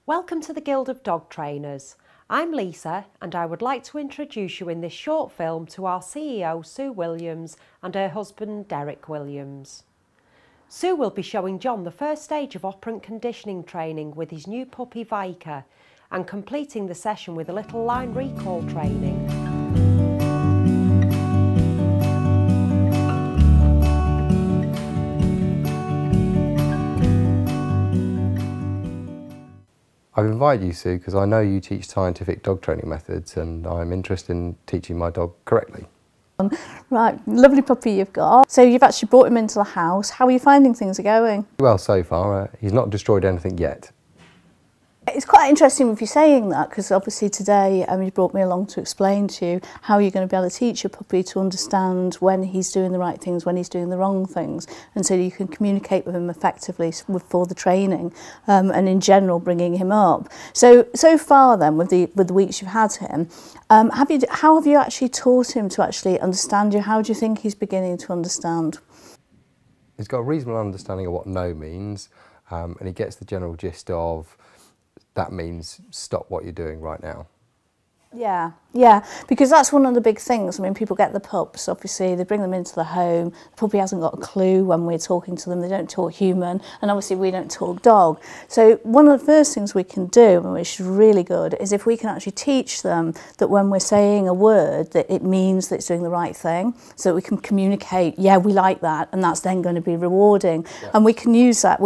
Welcome to the Guild of Dog Trainers. I'm Lisa and I would like to introduce you in this short film to our CEO Sue Williams and her husband Derek Williams. Sue will be showing John the first stage of operant conditioning training with his new puppy Viker and completing the session with a little line recall training. I've invited you, Sue, because I know you teach scientific dog training methods and I'm interested in teaching my dog correctly. Right, lovely puppy you've got. So you've actually brought him into the house. How are you finding things are going? Well, so far, he's not destroyed anything yet. It's quite interesting with you saying that, because obviously today you brought me along to explain to you how you're going to be able to teach your puppy to understand when he's doing the right things, when he's doing the wrong things, and so you can communicate with him effectively for the training and in general bringing him up. So far then, with the weeks you've had him, how have you actually taught him to actually understand you? How do you think he's beginning to understand? He's got a reasonable understanding of what no means, and he gets the general gist of that means stop what you're doing right now. Yeah, because that's one of the big things. I mean, people get the pups, obviously, they bring them into the home, the puppy hasn't got a clue when we're talking to them, they don't talk human, and obviously we don't talk dog. So one of the first things we can do, which is really good, is if we can actually teach them that when we're saying a word, that it means that it's doing the right thing, so that we can communicate, yeah, we like that, and that's then going to be rewarding. Yeah. And we can use that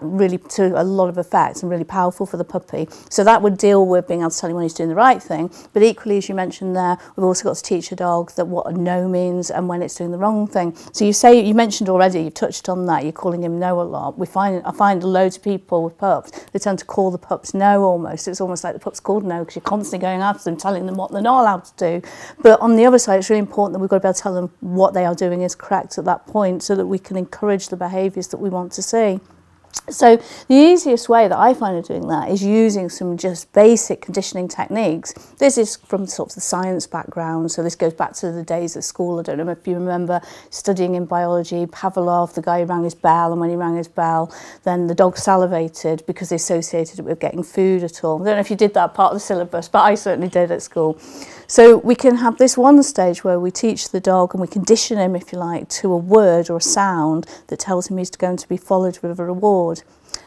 really to a lot of effect and really powerful for the puppy. So that would deal with being able to tell him when he's doing the right thing, but equally, as you mentioned there, we've also got to teach a dog that what a no means and when it's doing the wrong thing. So you mentioned already, you've touched on that, you're calling him no a lot. I find loads of people with pups, they tend to call the pups no almost. It's almost like the pup's called no because you're constantly going after them, telling them what they're not allowed to do. But on the other side, it's really important that we've got to be able to tell them what they are doing is correct at that point so that we can encourage the behaviours that we want to see. So the easiest way that I find of doing that is using some just basic conditioning techniques. This is from sort of the science background, so this goes back to the days at school. I don't know if you remember studying in biology, Pavlov, the guy who rang his bell, and when he rang his bell, then the dog salivated because they associated it with getting food at all. I don't know if you did that part of the syllabus, but I certainly did at school. So we can have this one stage where we teach the dog and we condition him, if you like, to a word or a sound that tells him he's going to be followed with a reward.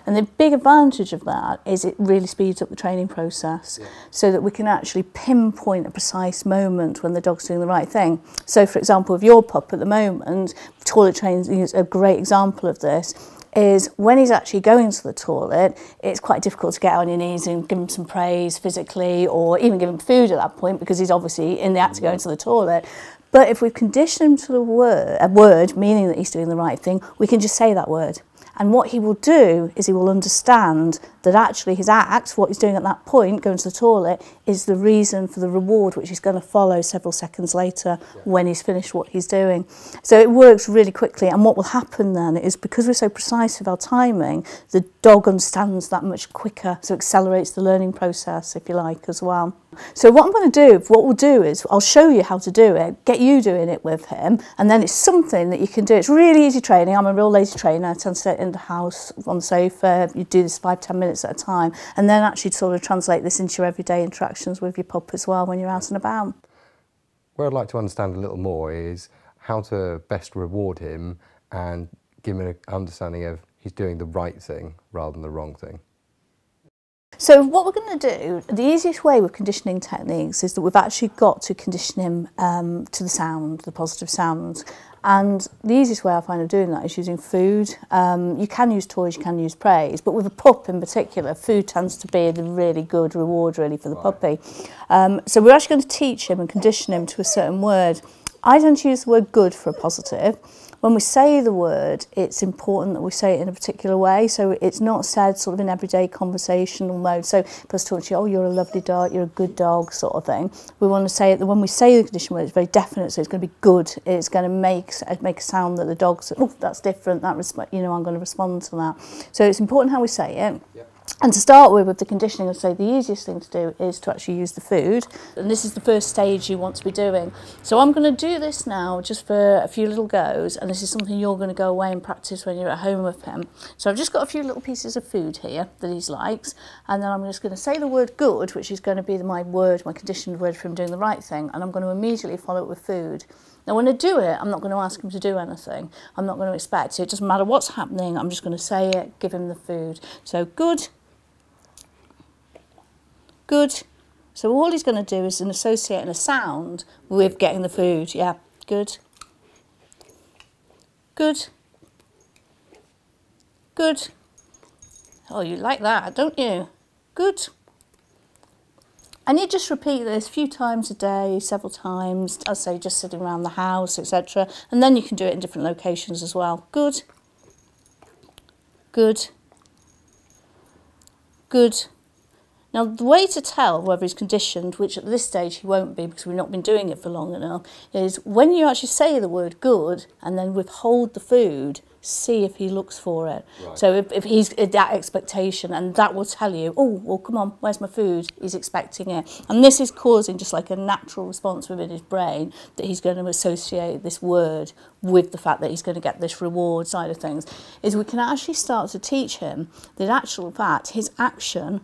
And the big advantage of that is it really speeds up the training process, so that we can actually pinpoint a precise moment when the dog's doing the right thing. So, for example, with your pup at the moment, toilet training is a great example of this, is when he's actually going to the toilet, it's quite difficult to get on your knees and give him some praise physically or even give him food at that point because he's obviously in the act of going to the toilet. But if we've conditioned him to a word meaning that he's doing the right thing, we can just say that word. And what he will do is he will understand that actually his act, what he's doing at that point, going to the toilet, is the reason for the reward which he's going to follow several seconds later when he's finished what he's doing. So it works really quickly, and what will happen then is because we're so precise with our timing, the dog understands that much quicker, so it accelerates the learning process, if you like, as well. So what we'll do is I'll show you how to do it, get you doing it with him, and then it's something that you can do. It's really easy training. I'm a real lazy trainer. I tend to sit in the house on the sofa. You do this 5-10 minutes at a time, and then actually sort of translate this into your everyday interactions with your pup as well when you're out and about. Where I'd like to understand a little more is how to best reward him and give him an understanding of he's doing the right thing rather than the wrong thing. So what we're going to do, the easiest way with conditioning techniques is that we've actually got to condition him to the sound, the positive sounds. And the easiest way I find of doing that is using food. You can use toys, you can use praise, but with a pup in particular, food tends to be the really good reward really for the puppy. So we're actually going to teach him and condition him to a certain word. I tend to use the word good for a positive. When we say the word, it's important that we say it in a particular way, so it's not said sort of in everyday conversational mode. So if I was talking to you, oh, you're a lovely dog, you're a good dog, sort of thing. We want to say it that when we say the condition word, it's very definite, so it's going to be good. It's going to make a sound that the dog says, oh, that's different, I'm going to respond to that. So it's important how we say it. Yep. And to start with the conditioning, I'd say the easiest thing to do is to actually use the food. And this is the first stage you want to be doing. So I'm going to do this now just for a few little goes, and this is something you're going to go away and practice when you're at home with him. So I've just got a few little pieces of food here that he likes, and then I'm just going to say the word good, which is going to be my word, my conditioned word for him doing the right thing, and I'm going to immediately follow it with food. Now when I do it, I'm not going to ask him to do anything. I'm not going to expect it. It doesn't matter what's happening, I'm just going to say it, give him the food. So good. Good. So all he's going to do is associate a sound with getting the food. Yeah, good. Good. Good. Oh, you like that, don't you? Good. And you just repeat this a few times a day, several times, I'd say just sitting around the house, etc. And then you can do it in different locations as well. Good. Good. Good. Now, the way to tell whether he's conditioned, which at this stage he won't be because we've not been doing it for long enough, is when you actually say the word good and then withhold the food, see if he looks for it. Right. So if he's at that expectation, and that will tell you, oh, well, come on, where's my food? He's expecting it. And this is causing just like a natural response within his brain that he's going to associate this word with the fact that he's going to get this reward side of things, is we can actually start to teach him that actual fact, his action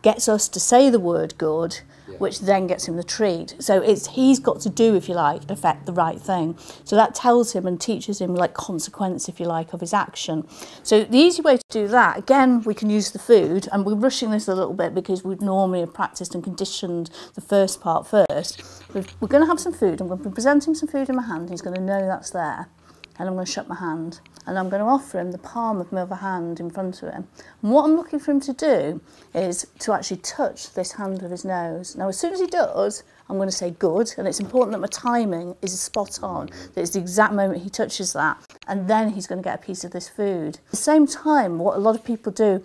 gets us to say the word good, which then gets him the treat. So he's got to do, if you like, affect the right thing. So that tells him and teaches him like consequence, if you like, of his action. So the easy way to do that, again, we can use the food, and we're rushing this a little bit because we'd normally have practiced and conditioned the first part first. We're going to have some food. I'm going to be presenting some food in my hand. He's going to know that's there. And I'm going to shut my hand, and I'm going to offer him the palm of my other hand in front of him. And what I'm looking for him to do is to actually touch this hand with his nose. Now, as soon as he does, I'm going to say good, and it's important that my timing is spot on, that it's the exact moment he touches that, and then he's going to get a piece of this food. At the same time, what a lot of people do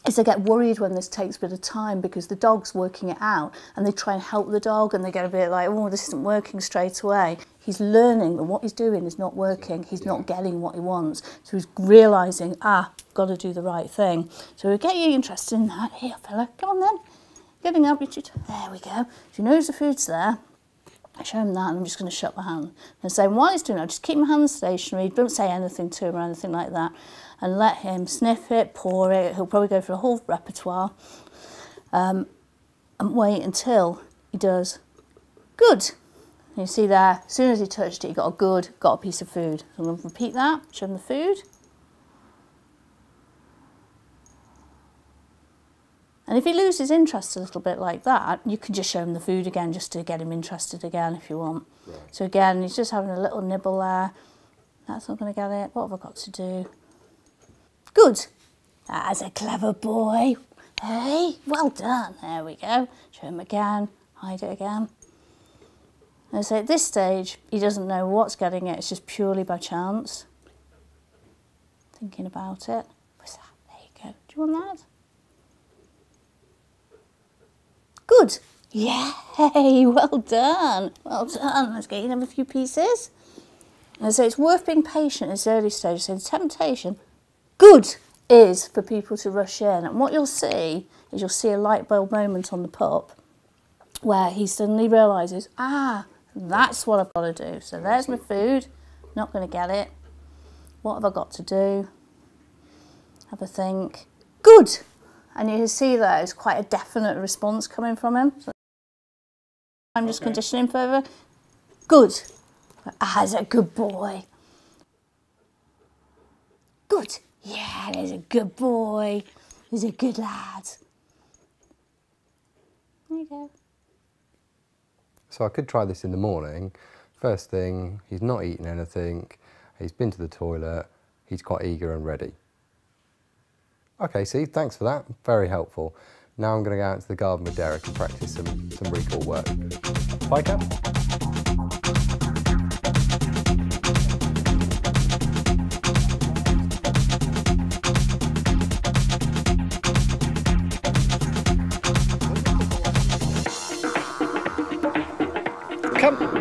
is they get worried when this takes a bit of time because the dog's working it out, and they try and help the dog, and they get a bit like, oh, this isn't working straight away. He's learning that what he's doing is not working. He's not getting what he wants. So he's realising, got to do the right thing. So we'll get you interested in that. Here, fella, come on then. Getting up, Richard. There we go. So he knows the food's there. I show him that, and I'm just going to shut my hand. And say, while he's doing that, just keep my hand stationary. Don't say anything to him or anything like that. And let him sniff it, pour it. He'll probably go for a whole repertoire. And wait until he does good. And you see there, as soon as he touched it, he got a good, got a piece of food. So I'm going to repeat that, show him the food. And if he loses interest a little bit like that, you can just show him the food again just to get him interested again if you want. Right. So again, he's just having a little nibble there. That's not going to get it. What have I got to do? Good. That's a clever boy. Hey, well done. There we go. Show him again. Hide it again. And so at this stage, he doesn't know what's getting it. It's just purely by chance. Thinking about it. What's that? There you go. Do you want that? Good. Yay, well done. Well done. Let's get you another few pieces. And so it's worth being patient in this early stage. So the temptation, good, is for people to rush in. And what you'll see is you'll see a light bulb moment on the pup where he suddenly realises, that's what I've got to do. So there's my food. Not going to get it. What have I got to do? Have a think. Good. And you can see there is quite a definite response coming from him. So I'm just conditioning further. Good. He's a good boy. Good. Yeah, he's a good boy. He's a good lad. There you go. So I could try this in the morning. First thing, he's not eaten anything, he's been to the toilet, he's quite eager and ready. Okay, see, thanks for that, very helpful. Now I'm going to go out into the garden with Derek and practice some recall work. Bye, Cap. Come.